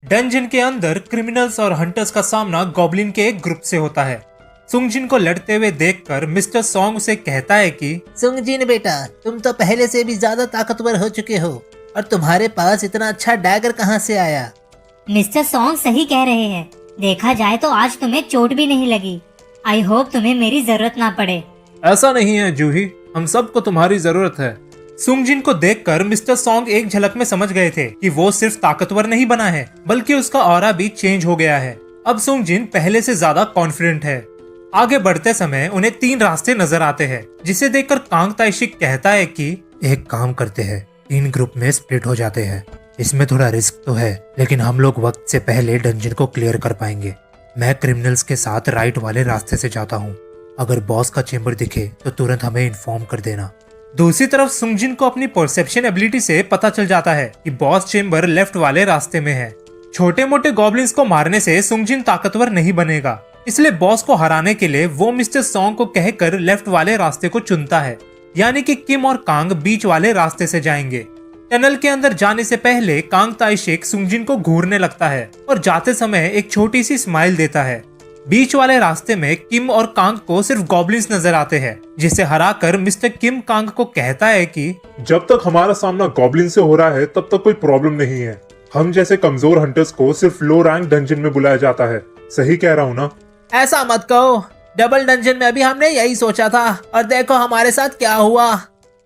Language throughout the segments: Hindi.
डंजन के अंदर क्रिमिनल्स और हंटर्स का सामना गॉब्लिन के एक ग्रुप से होता है। सुंगजिन को लड़ते हुए देखकर मिस्टर सॉन्ग उसे कहता है कि सुंगजिन बेटा, तुम तो पहले से भी ज्यादा ताकतवर हो चुके हो और तुम्हारे पास इतना अच्छा डैगर कहाँ से आया। मिस्टर सॉन्ग सही कह रहे हैं। देखा जाए तो आज तुम्हें चोट भी नहीं लगी। आई होप तुम्हें मेरी जरूरत ना पड़े। ऐसा नहीं है जूही, हम सबको तुम्हारी जरूरत है। सुंगजिन को देखकर मिस्टर सॉन्ग एक झलक में समझ गए थे कि वो सिर्फ ताकतवर नहीं बना है बल्कि उसका ऑरा भी चेंज हो गया है। अब सुंगजिन पहले से ज्यादा कॉन्फिडेंट है। आगे बढ़ते समय उन्हें 3 रास्ते नजर आते हैं, जिसे देखकर कांग ताइशिक कहता है कि एक काम करते हैं, 3 ग्रुप में स्प्लिट हो जाते हैं। इसमें थोड़ा रिस्क तो है, लेकिन हम लोग वक्त से पहले डंजन को क्लियर कर पाएंगे। मैं क्रिमिनल्स के साथ राइट वाले रास्ते से जाता हूँ। अगर बॉस का चेंबर दिखे तो तुरंत हमें इन्फॉर्म कर देना। दूसरी तरफ सुंगजिन को अपनी परसेप्शन एबिलिटी से पता चल जाता है कि बॉस चेंबर लेफ्ट वाले रास्ते में है। छोटे मोटे गॉब्लिन्स को मारने से सुंगजिन ताकतवर नहीं बनेगा, इसलिए बॉस को हराने के लिए वो मिस्टर सॉन्ग को कहकर लेफ्ट वाले रास्ते को चुनता है, यानी कि किम और कांग बीच वाले रास्ते से जाएंगे। टनल के अंदर जाने से पहले कांग ताइशिक सुंगजिन को घूरने लगता है और जाते समय एक छोटी सी स्माइल देता है। बीच वाले रास्ते में किम और कांग को सिर्फ गॉब्लिन्स नजर आते हैं, जिसे हराकर मिस्टर किम कांग को कहता है कि जब तक हमारा सामना गॉब्लिन से हो रहा है तब तक कोई प्रॉब्लम नहीं है। हम जैसे कमजोर हंटर्स को सिर्फ लो रैंक डंजन में बुलाया जाता है। सही कह रहा हूँ ना? ऐसा मत कहो, डबल डंजन में भी हमने यही सोचा था और देखो हमारे साथ क्या हुआ।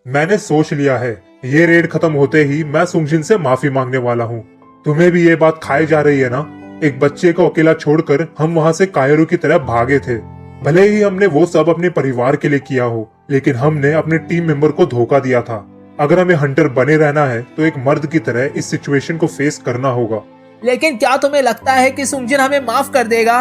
मैंने सोच लिया है, ये रेड खत्म होते ही मैं सुंगजिन से माफी मांगने वाला हूँ। तुम्हें भी ये बात खाई जा रही है ना? एक बच्चे को अकेला छोड़कर हम वहाँ से कायरो की तरफ भागे थे। भले ही हमने वो सब अपने परिवार के लिए किया हो, लेकिन हमने अपने टीम मेंबर को धोखा दिया था। अगर हमें हंटर बने रहना है तो एक मर्द की तरह इस सिचुएशन को फेस करना होगा। लेकिन क्या तुम्हें लगता है कि सुंगजिन हमें माफ कर देगा?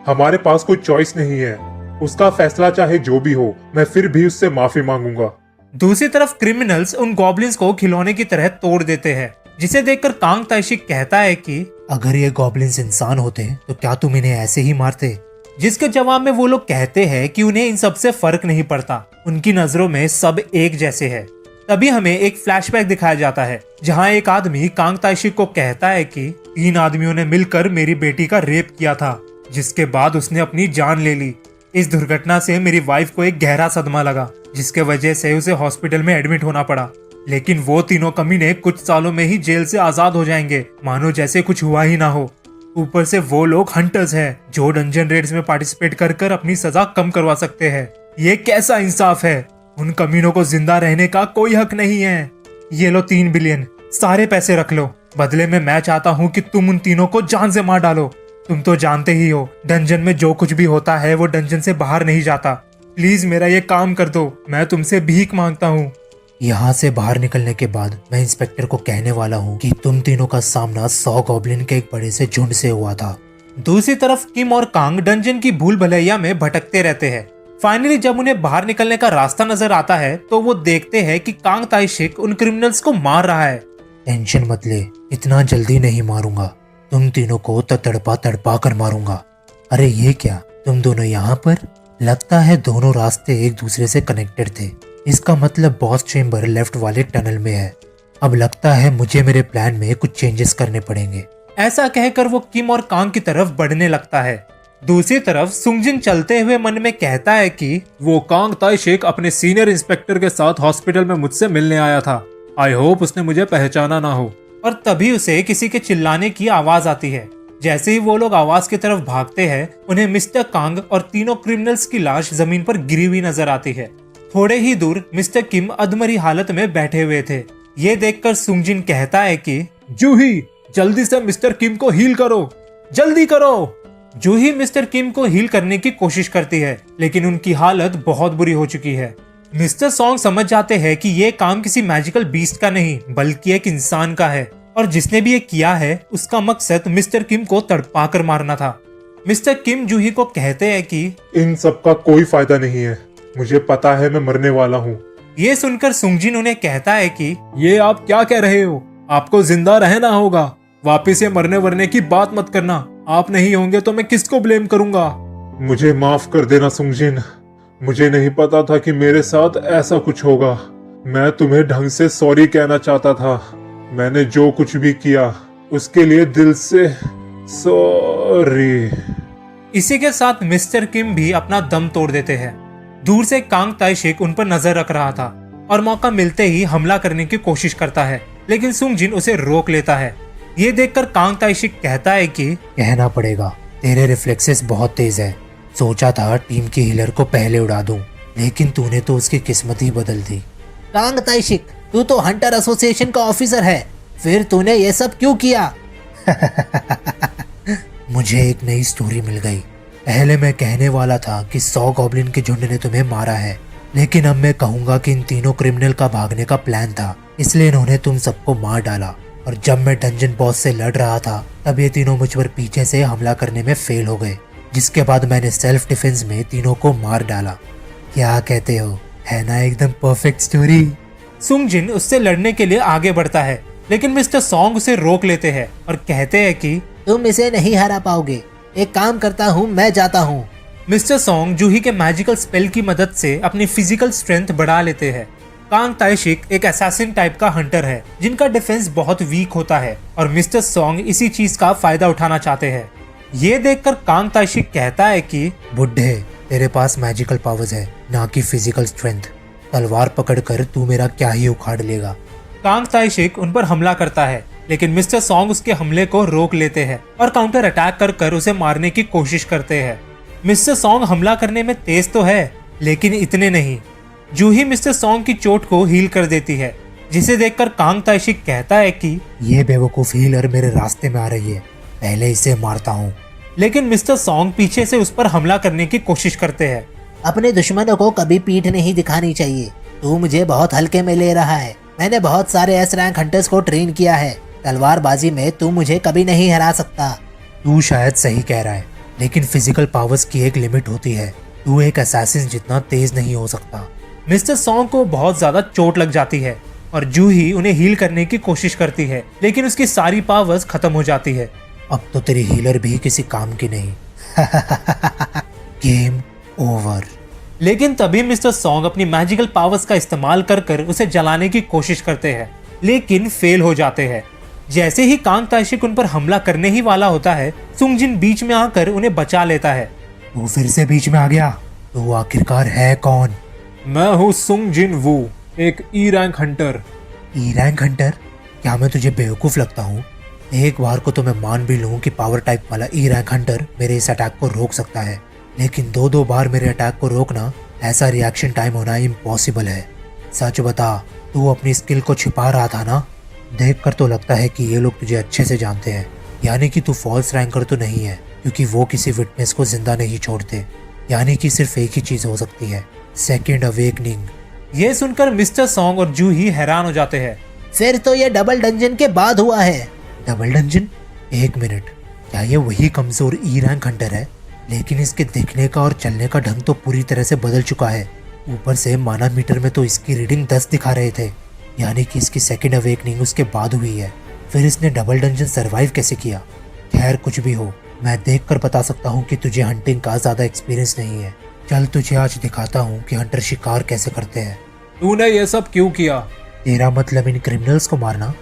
हमारे पास कोई चॉइस नहीं है। उसका फैसला चाहे जो भी हो, मैं फिर भी उससे माफी मांगूंगा। दूसरी तरफ क्रिमिनल्स उन गॉब्लिन्स को खिलौने की तरह तोड़ देते हैं, जिसे देखकर कांग ताइशिक कहता है कि अगर ये गॉब्लिन्स इंसान होते तो क्या तुम इन्हें ऐसे ही मारते? जिसके जवाब में वो लोग कहते हैं कि उन्हें इन सब से फर्क नहीं पड़ता, उनकी नजरों में सब एक जैसे है। तभी हमें एक फ्लैशबैक दिखाया जाता है, जहां एक आदमी कांग ताइशिक को कहता है कि 3 आदमियों ने मिलकर मेरी बेटी का रेप किया था, जिसके बाद उसने अपनी जान ले ली। इस दुर्घटना से मेरी वाइफ को एक गहरा सदमा लगा, जिसके वजह से उसे हॉस्पिटल में एडमिट होना पड़ा। लेकिन वो तीनों कमीने कुछ सालों में ही जेल से आजाद हो जाएंगे, मानो जैसे कुछ हुआ ही ना हो। ऊपर से वो लोग हंटर्स हैं जो डंजन रेड्स में पार्टिसिपेट कर कर अपनी सजा कम करवा सकते हैं। ये कैसा इंसाफ है? उन कमीनों को जिंदा रहने का कोई हक नहीं है। ये लो 3 बिलियन, सारे पैसे रख लो। बदले में मैं चाहता हूँ कि तुम उन तीनों को जान से मार डालो। तुम तो जानते ही हो, डंजन में जो कुछ भी होता है वो डंजन से बाहर नहीं जाता। प्लीज मेरा ये काम कर दो, मैं तुमसे भीख मांगता हूँ। यहाँ से बाहर निकलने के बाद मैं इंस्पेक्टर को कहने वाला हूँ कि तुम तीनों का सामना 100 गॉब्लिन के एक बड़े से झुंड से हुआ था। दूसरी तरफ किम और कांग डंजन की भूल भलैया में भटकते रहते हैं। फाइनली जब उन्हें बाहर निकलने का रास्ता नजर आता है तो वो देखते हैं कि कांग ताइशिक उन क्रिमिनल्स को मार रहा है। टेंशन मत ले, इतना जल्दी नहीं मारूंगा। तुम तीनों को तो तड़पा तड़पा कर मारूंगा। अरे ये क्या, तुम दोनों यहाँ पर? लगता है दोनों रास्ते एक दूसरे से कनेक्टेड थे। इसका मतलब बॉस चेंबर लेफ्ट वाले टनल में है। अब लगता है मुझे मेरे प्लान में कुछ चेंजेस करने पड़ेंगे। ऐसा कहकर वो किम और कांग की तरफ बढ़ने लगता है। दूसरी तरफ सुंगजिन चलते हुए मन में कहता है कि वो कांग ताइशिक अपने सीनियर इंस्पेक्टर के साथ हॉस्पिटल में मुझसे मिलने आया था। आई होप उसने मुझे पहचाना ना हो। और तभी उसे किसी के चिल्लाने की आवाज आती है। जैसे ही वो लोग आवाज की तरफ भागते हैं, उन्हें मिस्टर कांग और तीनों क्रिमिनल्स की लाश जमीन पर गिरी हुई नजर आती है। थोड़े ही दूर मिस्टर किम अधमरी हालत में बैठे हुए थे। ये देखकर सुंगजिन कहता है कि जूही, जल्दी से मिस्टर किम को हील करो, जल्दी करो। जूही मिस्टर किम को हील करने की कोशिश करती है, लेकिन उनकी हालत बहुत बुरी हो चुकी है। मिस्टर सॉन्ग समझ जाते हैं कि ये काम किसी मैजिकल बीस्ट का नहीं बल्कि एक इंसान का है, और जिसने भी ये किया है उसका मकसद मिस्टर किम को तड़पा कर मारना था। मिस्टर किम जूही को कहते हैं कि इन सब का कोई फायदा नहीं है। मुझे पता है मैं मरने वाला हूँ। ये सुनकर सुंगजिन उन्हें कहता है कि ये आप क्या कह रहे हो? आपको जिंदा रहना होगा। वापिस ये मरने वरने की बात मत करना। आप नहीं होंगे तो मैं किसको ब्लेम करूंगा? मुझे माफ कर देना सुंगजिन। मुझे नहीं पता था कि मेरे साथ ऐसा कुछ होगा। मैं तुम्हें ढंग से सॉरी कहना चाहता था। मैंने जो कुछ भी किया उसके लिए दिल से सॉरी। इसी के साथ मिस्टर किम भी अपना दम तोड़ देते हैं। दूर से कांग ताइशिक उन पर नजर रख रहा था और मौका मिलते ही हमला करने की कोशिश करता है, लेकिन सुंगजिन उसे रोक लेता है। ये देखकर कांग ताइशिक कहता है कि कहना पड़ेगा, तेरे रिफ्लेक्सेस बहुत तेज है। सोचा था टीम की हीलर को पहले उड़ा दूं, लेकिन तूने तो उसकी किस्मत ही बदल दी। कांग ताइशिक, तू तो हंटर एसोसिएशन का ऑफिसर है, फिर तूने ये सब क्यों किया? मुझे एक नई स्टोरी मिल गई। पहले मैं कहने वाला था कि 100 गॉब्लिन के झुंड ने तुम्हें मारा है, लेकिन अब मैं कहूंगा कि इन तीनों क्रिमिनल का भागने का प्लान था, इसलिए इन्होंने तुम सबको मार डाला। और जब मैं डंजन बॉस से लड़ रहा था तब ये तीनों मुझ पर पीछे से हमला करने में फेल हो गए, जिसके बाद मैंने सेल्फ डिफेंस में तीनों को मार डाला। क्या कहते हो, है ना एकदम परफेक्ट स्टोरी? सुंगजिन उससे लड़ने के लिए आगे बढ़ता है, लेकिन मिस्टर सॉन्ग उसे रोक लेते हैं और कहते हैं कि तुम इसे नहीं हरा पाओगे। एक काम करता हूँ, मैं जाता हूँ। मिस्टर सॉन्ग जूही के मैजिकल स्पेल की मदद से अपनी फिजिकल स्ट्रेंथ बढ़ा लेते हैं। कांग ताइशिक एक असैसिन टाइप का हंटर है जिनका डिफेंस बहुत वीक होता है और मिस्टर सॉन्ग इसी चीज का फायदा उठाना चाहते हैं। ये देखकर कांग ताइशिक कहता है कि बुड्ढे, तेरे पास मैजिकल पावर्स है, ना कि फिजिकल स्ट्रेंथ। तलवार पकड़कर तू मेरा क्या ही उखाड़ लेगा। कांग ताइशिक उन पर हमला करता है, लेकिन मिस्टर सॉन्ग उसके हमले को रोक लेते हैं और काउंटर अटैक कर उसे मारने की कोशिश करते हैं। मिस्टर सॉन्ग हमला करने में तेज तो है, लेकिन इतने नहीं। जूही मिस्टर सॉन्ग की चोट को हील कर देती है, जिसे देखकर कांग ताइशिक कहता है कि ये बेवकूफ हीलर मेरे रास्ते में आ रही है, पहले इसे मारता हूँ। लेकिन मिस्टर सॉन्ग पीछे से उस पर हमला करने की कोशिश करते हैं। अपने दुश्मनों को कभी पीठ नहीं दिखानी चाहिए। तू मुझे बहुत हल्के में ले रहा है। मैंने बहुत सारे एस रैंक हंटर्स को ट्रेन किया है। तलवारबाजी में तू मुझे कभी नहीं हरा सकता। तू शायद सही कह रहा है, लेकिन फिजिकल पावर्स की एक लिमिट होती है। तू एक असैसिन जितना तेज नहीं हो सकता। मिस्टर सॉन्ग को बहुत ज्यादा चोट लग जाती है और जूही उन्हें हील करने की कोशिश करती है, लेकिन उसकी सारी पावर्स खत्म हो जाती है। अब तो तेरी हीलर भी किसी काम की नहीं। Game over. लेकिन तभी मिस्टर सॉन्ग अपनी मैजिकल पावर्स का इस्तेमाल कर उसे जलाने की कोशिश करते हैं, लेकिन फेल हो जाते हैं। जैसे ही कांग ताइशिक उन पर हमला करने ही वाला होता है, सुंगजिन बीच में आकर उन्हें बचा लेता है। तू फिर से बीच में आ गया, तो आखिरकार है कौन? मैं हूँ सुंगजिन वू, एक E rank Hunter. E rank Hunter? क्या मैं तुझे बेवकूफ लगता हूँ? एक बार को तो मैं मान भी लूँ कि पावर टाइप वाला ई रैंक हंटर मेरे इस अटैक को रोक सकता है, लेकिन दो बार मेरे अटैक को रोकना, ऐसा रिएक्शन टाइम होना इम्पॉसिबल है। सच बता, तू अपनी स्किल को छिपा रहा था ना? देखकर तो लगता है कि ये लोग तुझे अच्छे से जानते हैं, यानी कि तू फॉल्स रैंकर तो नहीं है, क्योंकि वो किसी विटनेस को जिंदा नहीं छोड़ते। यानी कि सिर्फ एक ही चीज हो सकती है, सेकेंड अवेकनिंग। ये सुनकर मिस्टर सॉन्ग और जूही हैरान हो जाते हैं। फिर तो ये डबल डंजन के बाद हुआ है। Double dungeon? एक मिनट, क्या ये वही कमजोर ई रैंक हंटर है? लेकिन इसके दिखने का और चलने का ढंग तो पूरी तरह से बदल चुका है। ऊपर से माना मीटर में तो इसकी रीडिंग 10 दिखा रहे थे, यानी कि इसकी सेकेंड अवेकनिंग उसके बाद हुई है। फिर इसने डबल डंजन सरवाइव कैसे किया? खैर कुछ भी हो, मैं देखकर बता सकता हूँ कि तुझे हंटिंग का ज्यादा एक्सपीरियंस नहीं है। चल तुझे आज दिखाता हूँ कि हंटर शिकार कैसे करते हैं। तूने ये सब क्यों किया? तेरा मतलब इन क्रिमिनल्स को मारना?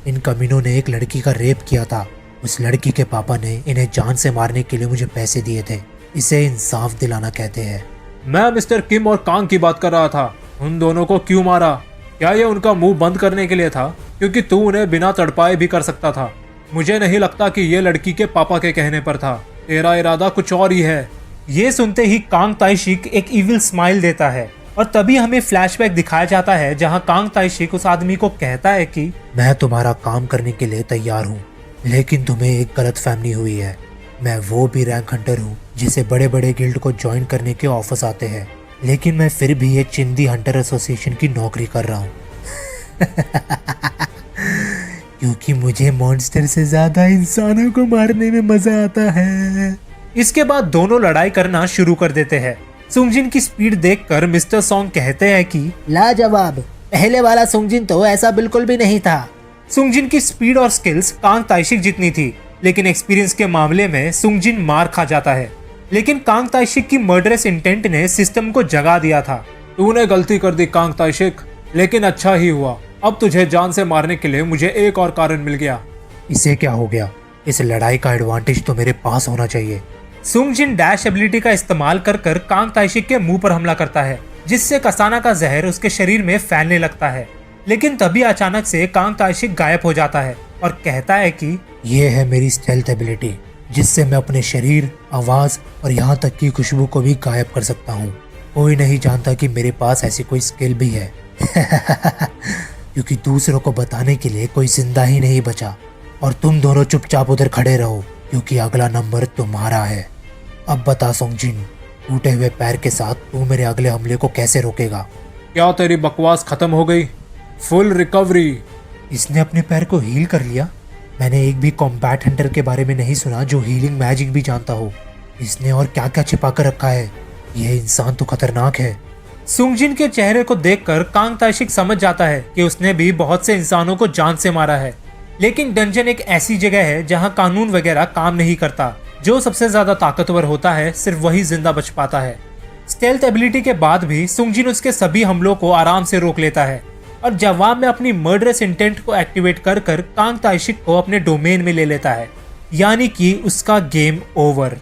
इन कमीनों ने एक लड़की का रेप किया था। उस लड़की के पापा ने इन्हें जान से मारने के लिए मुझे पैसे दिए थे। इसे इंसाफ दिलाना कहते हैं। मैं मिस्टर किम और कांग की बात कर रहा था। उन दोनों को क्यों मारा? क्या ये उनका मुंह बंद करने के लिए था? क्योंकि तू उन्हें बिना तड़पाए भी कर सकता था। मुझे नहीं लगता कि ये लड़की के पापा के कहने पर था। तेरा इरादा कुछ और ही है। ये सुनते ही कांग ताइशिक एक इविल स्माइल देता है और तभी हमें फ्लैशबैक दिखाया जाता है जहां कांग ताइशिक उस आदमी को कहता है कि मैं तुम्हारा काम करने के लिए तैयार हूँ, लेकिन तुम्हें एक गलत फहमी हुई है। मैं वो भी रैंक हंटर हूँ जिसे बड़े बड़े गिल्ड को ज्वाइन करने के ऑफर्स आते हैं, लेकिन मैं फिर भी एक चिंदी हंटर एसोसिएशन की नौकरी कर रहा हूँ। क्योंकि मुझे मॉन्स्टर से ज्यादा इंसानों को मारने में मजा आता है। इसके बाद दोनों लड़ाई करना शुरू कर देते हैं। सुंगजिन की स्पीड देखकर मिस्टर सॉन्ग कहते हैं कि लाजवाब। पहले वाला सुंगजिन तो ऐसा बिल्कुल भी नहीं था। सुंगजिन की स्पीड और स्किल्स कांग ताइशिक जितनी थी, लेकिन एक्सपीरियंस के मामले में सुंगजिन मार खा जाता है। लेकिन कांग ताइशिक की मर्डरस इंटेंट ने सिस्टम को जगा दिया था। तूने गलती कर दी कांग ताइशिक, लेकिन अच्छा ही हुआ। अब तुझे जान से मारने के लिए मुझे एक और कारण मिल गया। इसे क्या हो गया? इस लड़ाई का एडवांटेज तो मेरे पास होना चाहिए। सुंगजिन डैश एबिलिटी का इस्तेमाल कर कर कांग ताइशिक के मुंह पर हमला करता है, जिससे कसाना का जहर उसके शरीर में फैलने लगता है। लेकिन तभी अचानक से कांग ताइशिक गायब हो जाता है और कहता है कि ये है मेरी स्टेल्थ एबिलिटी, जिससे मैं अपने शरीर, आवाज और यहाँ तक कि खुशबू को भी गायब कर सकता हूँ। कोई नहीं जानता कि मेरे पास ऐसी कोई स्किल भी है। क्योंकि दूसरों को बताने के लिए कोई जिंदा ही नहीं बचा। और तुम दोनों चुपचाप उधर खड़े रहो, क्योंकि अगला नंबर तुम्हारा है। अब बता सुंगजिन, टूटे हुए पैर के साथ तू मेरे अगले हमले को कैसे रोकेगा? क्या तेरी बकवास खत्म हो गई? Full recovery. इसने अपने पैर को हील कर लिया? मैंने एक भी कॉम्बैट हंटर के बारे में नहीं सुना जो हीलिंग मैजिक भी जानता हो। इसने और क्या क्या छिपा कर रखा है? यह इंसान तो खतरनाक है। सुंगजिन के चेहरे को देखकर कांग ताइशिक समझ जाता है कि उसने भी बहुत से इंसानों को जान से मारा है। लेकिन डंजन एक ऐसी जगह है जहां कानून वगैरह काम नहीं करता। जो सबसे ज्यादा ताकतवर होता है सिर्फ वही जिंदा बच पाता है। स्टेल्थ एबिलिटी के बाद भी सुंगजिन उसके सभी हमलों को आराम से रोक लेता है और जवाब में अपनी मर्डरस इंटेंट को एक्टिवेट कर कर कांग ताइशिक को अपने डोमेन में ले लेता है, यानी कि उसका गेम ओवर।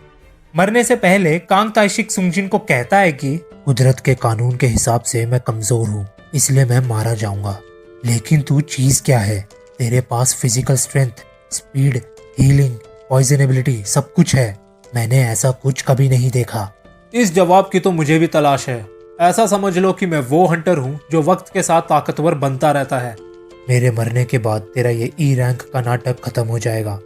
मरने से पहले कांग ताइशिक सुंगजिन को कहता है कि कुदरत के कानून के हिसाब से मैं कमजोर हूँ, इसलिए मैं मारा जाऊंगा। लेकिन तू चीज क्या है? तेरे पास physical strength, speed, healing, poison ability सब कुछ है। मैंने ऐसा कुछ कभी नहीं देखा। इस जवाब की तो मुझे भी तलाश है। ऐसा समझ लो कि मैं वो हंटर हूँ जो वक्त के साथ ताकतवर बनता रहता है। मेरे मरने के बाद तेरा ये ई रैंक का नाटक खत्म हो जाएगा।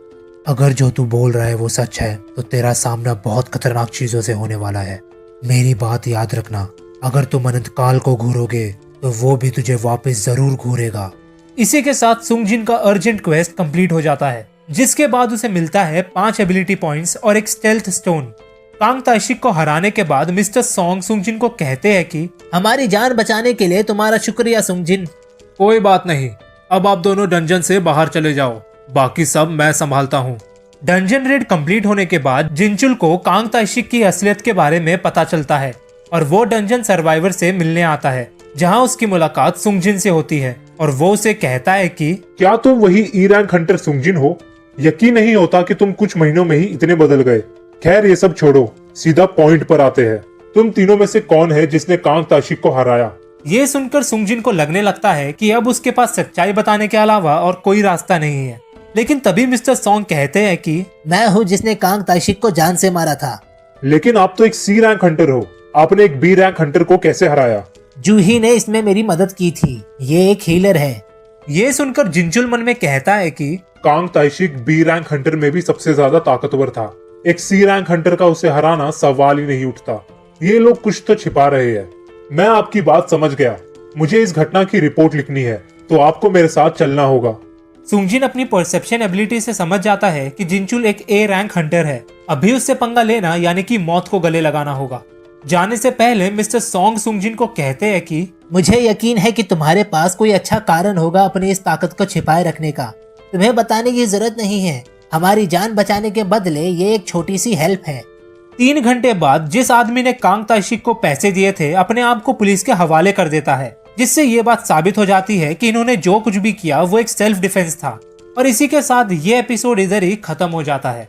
अगर जो तू बोल रहा है वो सच है तो तेरा सामना बहुत खतरनाक चीजों से होने वाला है। मेरी बात याद रखना, अगर तुम अनंतकाल को घूरोगे तो वो भी तुझे वापस जरूर घूरेगा। इसी के साथ सुंगजिन का अर्जेंट क्वेस्ट कंप्लीट हो जाता है, जिसके बाद उसे मिलता है 5 एबिलिटी पॉइंट्स और एक स्टेल्थ स्टोन। कांग ताइशिक को हराने के बाद मिस्टर सॉन्ग सुंगजिन को कहते हैं कि हमारी जान बचाने के लिए तुम्हारा शुक्रिया सुंगजिन। कोई बात नहीं, अब आप दोनों डंजन से बाहर चले जाओ, बाकी सब मैं संभालता हूँ। डंजन रेड कंप्लीट होने के बाद जिनचुल को कांग ताइशिक की असलियत के बारे में पता चलता है और वो डंजन सर्वाइवर से मिलने आता है, जहाँ उसकी मुलाकात सुंगजिन से होती है और वो उसे कहता है कि क्या तुम वही ई रैंक हंटर सुंगजिन हो? यकीन नहीं होता कि तुम कुछ महीनों में ही इतने बदल गए। खैर ये सब छोड़ो, सीधा पॉइंट पर आते हैं। तुम तीनों में से कौन है जिसने कांग ताइशिक को हराया? ये सुनकर सुंगजिन को लगने लगता है कि अब उसके पास सच्चाई बताने के अलावा और कोई रास्ता नहीं है। लेकिन तभी मिस्टर सॉन्ग कहते हैं कि मैं हूँ जिसने कांग ताइशिक को जान से मारा था। लेकिन आप तो एक सी रैंक हंटर हो, आपने एक बी रैंक हंटर को कैसे हराया? जूही ने इसमें मेरी मदद की थी। ये एक हीलर है। ये सुनकर जिनचुल मन में कहता है कि कांग ताइशिक बी रैंक हंटर में भी सबसे ज्यादा ताकतवर था। एक सी रैंक हंटर का उसे हराना सवाल ही नहीं उठता। ये लोग कुछ तो छिपा रहे हैं। मैं आपकी बात समझ गया। मुझे इस घटना की रिपोर्ट लिखनी है, तो आपको मेरे साथ चलना होगा। सुंगजिन अपनी परसेप्शन एबिलिटी से समझ जाता है कि जिनचुल एक ए रैंक हंटर है। अभी उससे पंगा लेना यानी कि मौत को गले लगाना होगा। जाने से पहले मिस्टर सॉन्ग सुंगजिन को कहते हैं कि मुझे यकीन है कि तुम्हारे पास कोई अच्छा कारण होगा अपनी इस ताकत को छिपाए रखने का। तुम्हें बताने की जरूरत नहीं है। हमारी जान बचाने के बदले ये एक छोटी सी हेल्प है। 3 घंटे बाद जिस आदमी ने कांग ताइशिक को पैसे दिए थे अपने आप को पुलिस के हवाले कर देता है, जिससे ये बात साबित हो जाती है कि इन्होंने जो कुछ भी किया वो एक सेल्फ डिफेंस था। और इसी के साथ ये एपिसोड इधर ही खत्म हो जाता है।